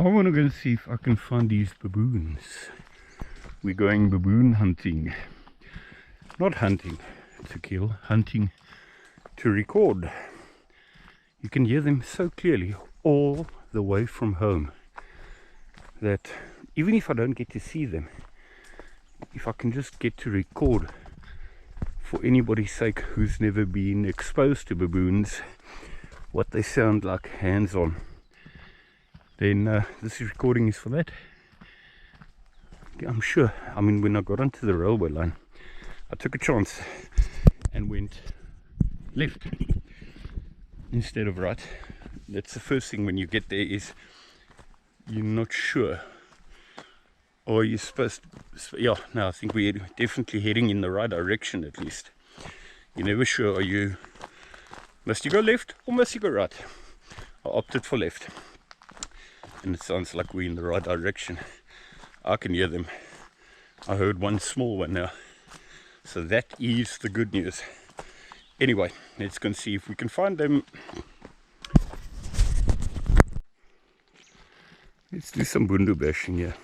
I want to go and see if I can find these baboons. We're going baboon hunting. Not hunting to kill, hunting to record. You can hear them so clearly all the way from home that even if I don't get to see them, if I can just get to record for anybody's sake who's never been exposed to baboons, what they sound like hands-on, then this recording is for that. I'm sure, I mean, when I got onto the railway line, I took a chance and went left instead of right. That's the first thing when you get there, is you're not sure. Or you're supposed to, yeah, no, I think we're definitely heading in the right direction at least. You're never sure, are you, must you go left or must you go right? I opted for left. And it sounds like we're in the right direction. I can hear them. I heard one small one now. So that is the good news. Anyway, let's go and see if we can find them. Let's do some bundu bashing here.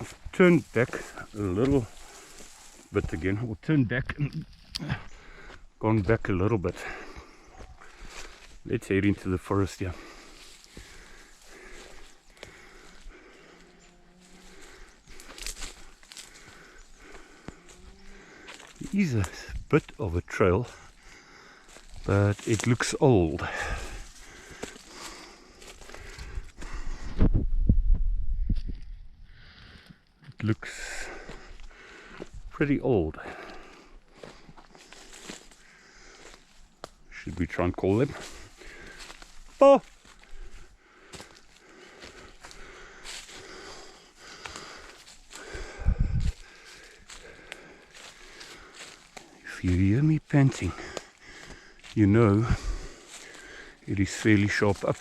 I've turned back a little bit again, or turned back and gone back a little bit. Let's head into the forest here. It is a bit of a trail, but it looks old. It looks pretty old. Should we try and call them? Oh! If you hear me panting, you know it is fairly sharp up.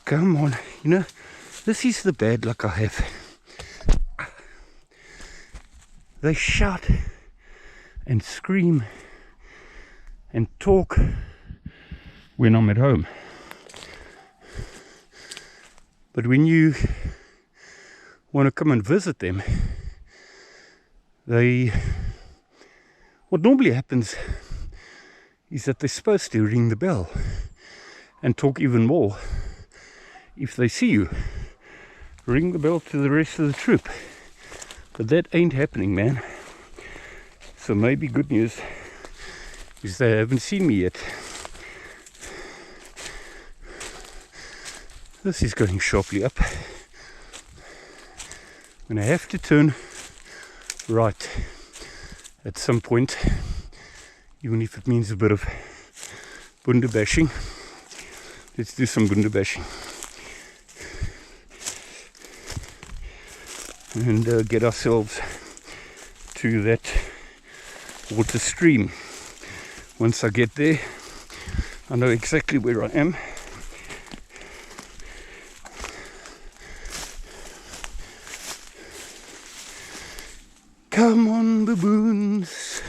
Come on, you know, this is the bad luck I have. They shout and scream and talk when I'm at home. But when you want to come and visit them, what normally happens is that they're supposed to ring the bell and talk even more. If they see you, ring the bell to the rest of the troop. But that ain't happening, man. So maybe good news is they haven't seen me yet. This is going sharply up. I'm going to have to turn right at some point, even if it means a bit of bundu bashing. Let's do some bundu bashing. And get ourselves to that water stream. Once I get there, I know exactly where I am. Come on, baboons,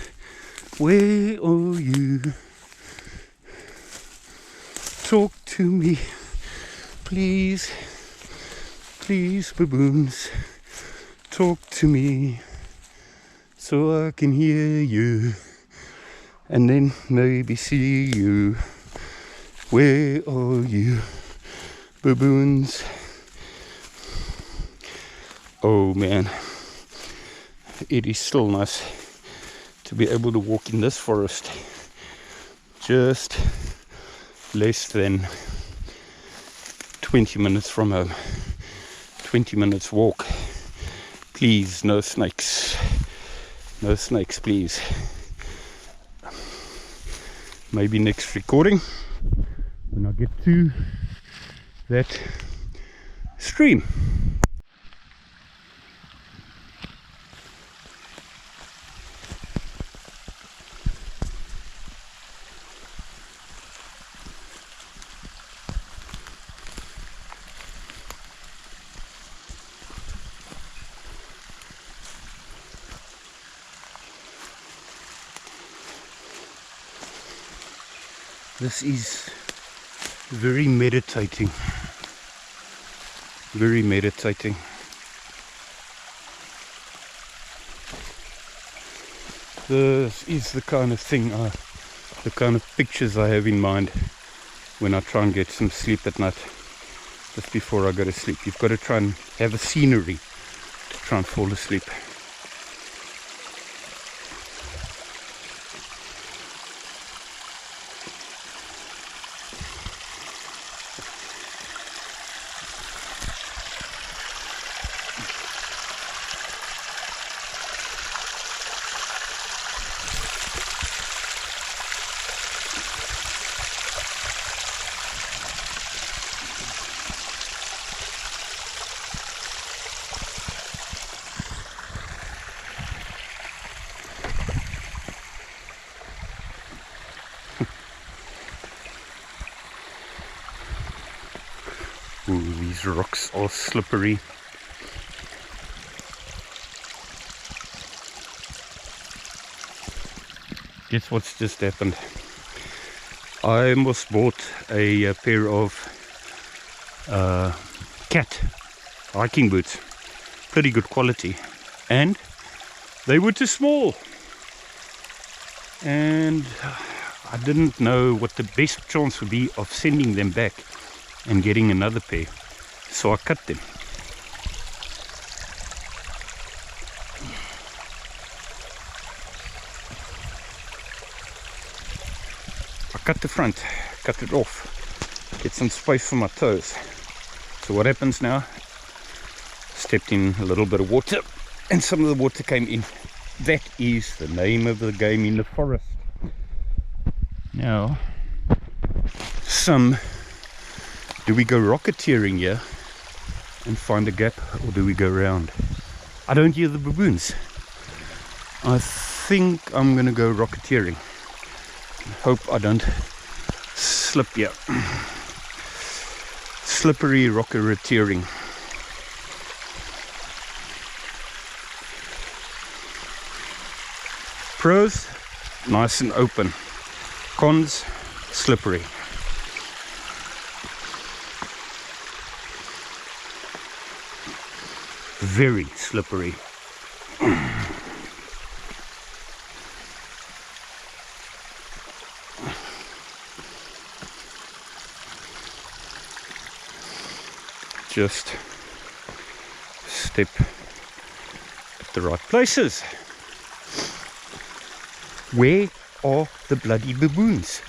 where are you? Talk to me, please, please, baboons. Talk to me so I can hear you and then maybe see you. Where are you, baboons? Oh man, it is still nice to be able to walk in this forest. Just less than 20 minutes from home. 20 minutes walk. Please, no snakes. No snakes, please. Maybe next recording, when I get to that stream. This is very meditating. Very meditating. This is the kind of thing, the kind of pictures I have in mind when I try and get some sleep at night, just before I go to sleep. You've got to try and have a scenery to try and fall asleep. Ooh, these rocks are slippery. Guess what's just happened? I almost bought a pair of cat hiking boots. Pretty good quality. And they were too small. And I didn't know what the best chance would be of sending them back and getting another pair, so I cut them. I cut the front, cut it off, get some space for my toes. So what happens now? Stepped in a little bit of water and some of the water came in. That is the name of the game in the forest. Now, do we go rocketeering here and find a gap, or do we go round? I don't hear the baboons. I think I'm gonna go rocketeering. Hope I don't slip here. Slippery rocketeering. Pros, nice and open. Cons, slippery. Very slippery. Just step at the right places. Where are the bloody baboons?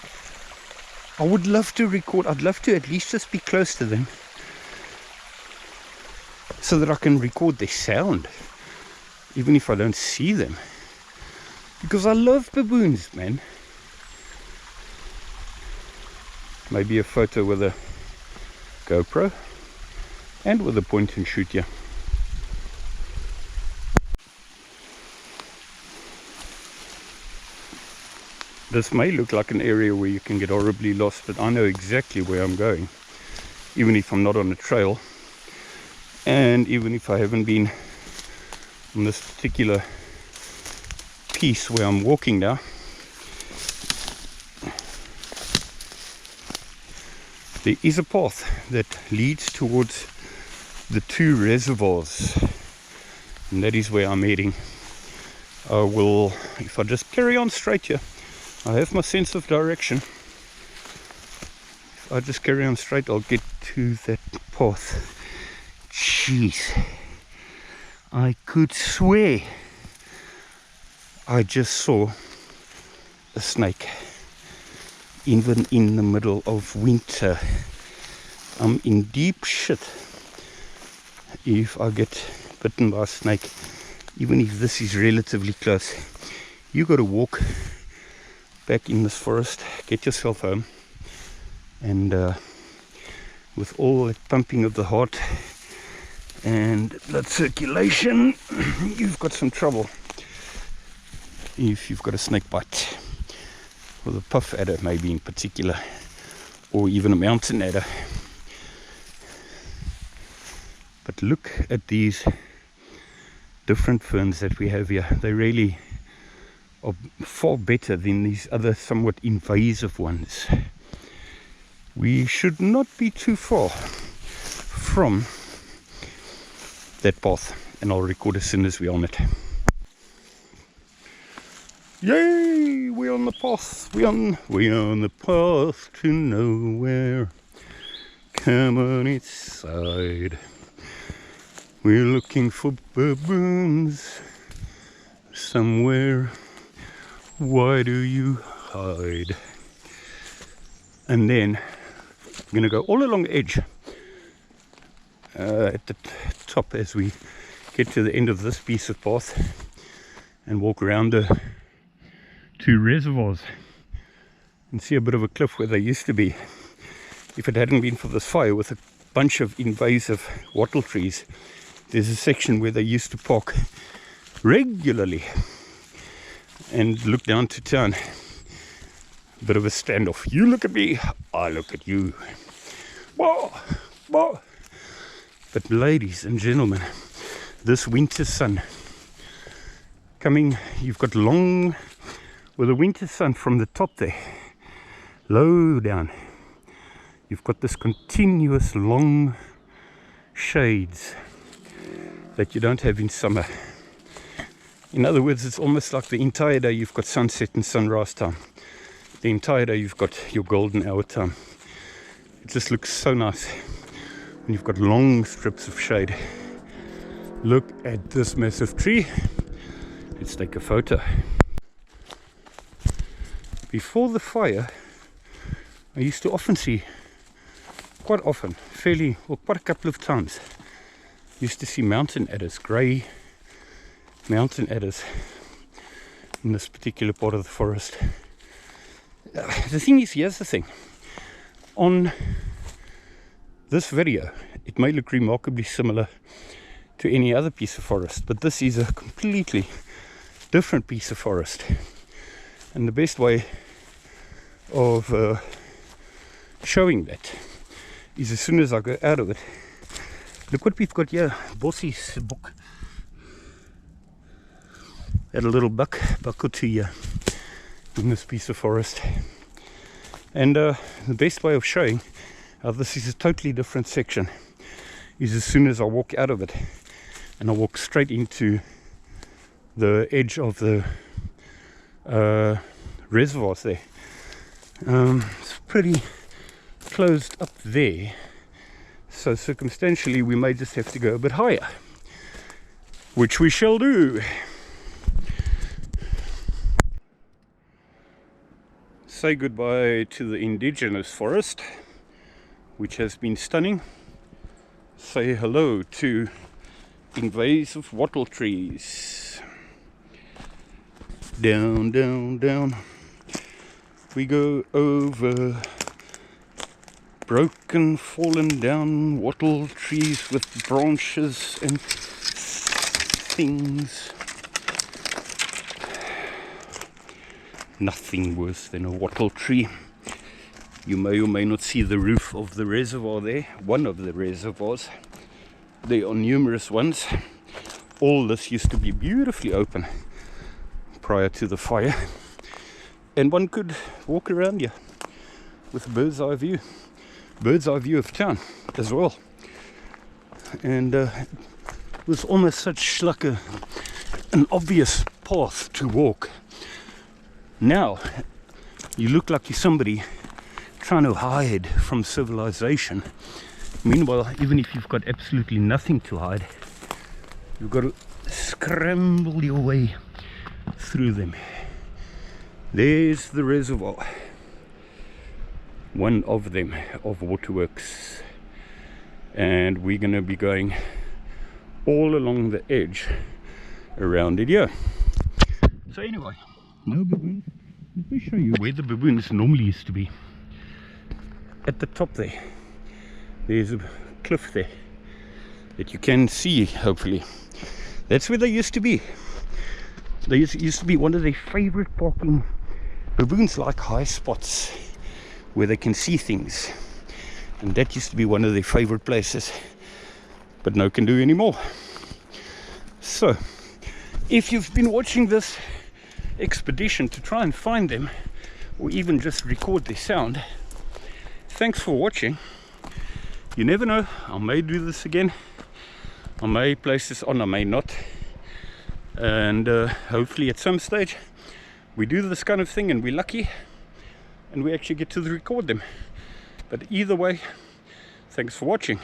I would love to record. I'd love to at least just be close to them, so that I can record their sound, even if I don't see them, because I love baboons, man. Maybe a photo with a GoPro and with a point and shoot, yeah. This may look like an area where you can get horribly lost, but I know exactly where I'm going, even if I'm not on a trail. And even if I haven't been on this particular piece where I'm walking now, there is a path that leads towards the two reservoirs, and that is where I'm heading. I will, if I just carry on straight here, I have my sense of direction. If I just carry on straight, I'll get to that path. Jeez, I could swear I just saw a snake, even in the middle of winter. I'm in deep shit if I get bitten by a snake, even if this is relatively close. You got to walk back in this forest, get yourself home, and with all that pumping of the heart and blood circulation, you've got some trouble if you've got a snake bite, or the puff adder maybe in particular, or even a mountain adder. But look at these different ferns that we have here. They really are far better than these other somewhat invasive ones. we should not be too far from that path, and I'll record as soon as we're on it. Yay! We're on the path. We're on the path to nowhere. Come on inside. We're looking for baboons somewhere. Why do you hide? And then I'm going to go all along the edge at the top as we get to the end of this piece of path, and walk around the 2 reservoirs and see a bit of a cliff where they used to be. If it hadn't been for this fire with a bunch of invasive wattle trees, there's a section where they used to park regularly and look down to town. A bit of a standoff. You look at me, I look at you. Whoa, whoa. But ladies and gentlemen, this winter sun coming, you've got long, with the winter sun from the top there, low down, you've got this continuous long shades that you don't have in summer. In other words, it's almost like the entire day you've got sunset and sunrise time. The entire day you've got your golden hour time. It just looks so nice when you've got long strips of shade. Look at this massive tree. Let's take a photo. Before the fire, I used to often see, quite often, quite a couple of times, used to see mountain adders, grey mountain adders in this particular part of the forest. The thing is, here's the thing. On this video, it may look remarkably similar to any other piece of forest, but this is a completely different piece of forest. And the best way of showing that is as soon as I go out of it. Look what we've got here, Bossie's book. Had a little buck or two here in this piece of forest. And the best way of showing how this is a totally different section is as soon as I walk out of it and I walk straight into the edge of the reservoirs there. It's pretty closed up there, so circumstantially we may just have to go a bit higher, which we shall do. Say goodbye to the indigenous forest, which has been stunning. Say hello to invasive wattle trees. Down, down, down we go over broken, fallen down wattle trees with branches and things. Nothing worse than a wattle tree. You may or may not see the roof of the reservoir there, one of the reservoirs. There are numerous ones. All this used to be beautifully open prior to the fire, and one could walk around here with a bird's eye view of town as well. And it was almost such like an obvious path to walk. Now you look like you're somebody trying to hide from civilization. Meanwhile, even if you've got absolutely nothing to hide, you've got to scramble your way through them. There's the reservoir, one of them, of waterworks, and we're going to be going all along the edge around it here. So anyway, no baboons. Let me show you where the baboons normally used to be. At the top there, there's a cliff there that you can see, hopefully. That's where they used to be. They used to be one of their favorite parking. Baboons like high spots where they can see things, and that used to be one of their favorite places, but no can do anymore. So if you've been watching this expedition to try and find them, or even just record their sound, thanks for watching. You never know, I may do this again. I may place this on, I may not. And hopefully at some stage we do this kind of thing and we're lucky and we actually get to record them. But either way, thanks for watching.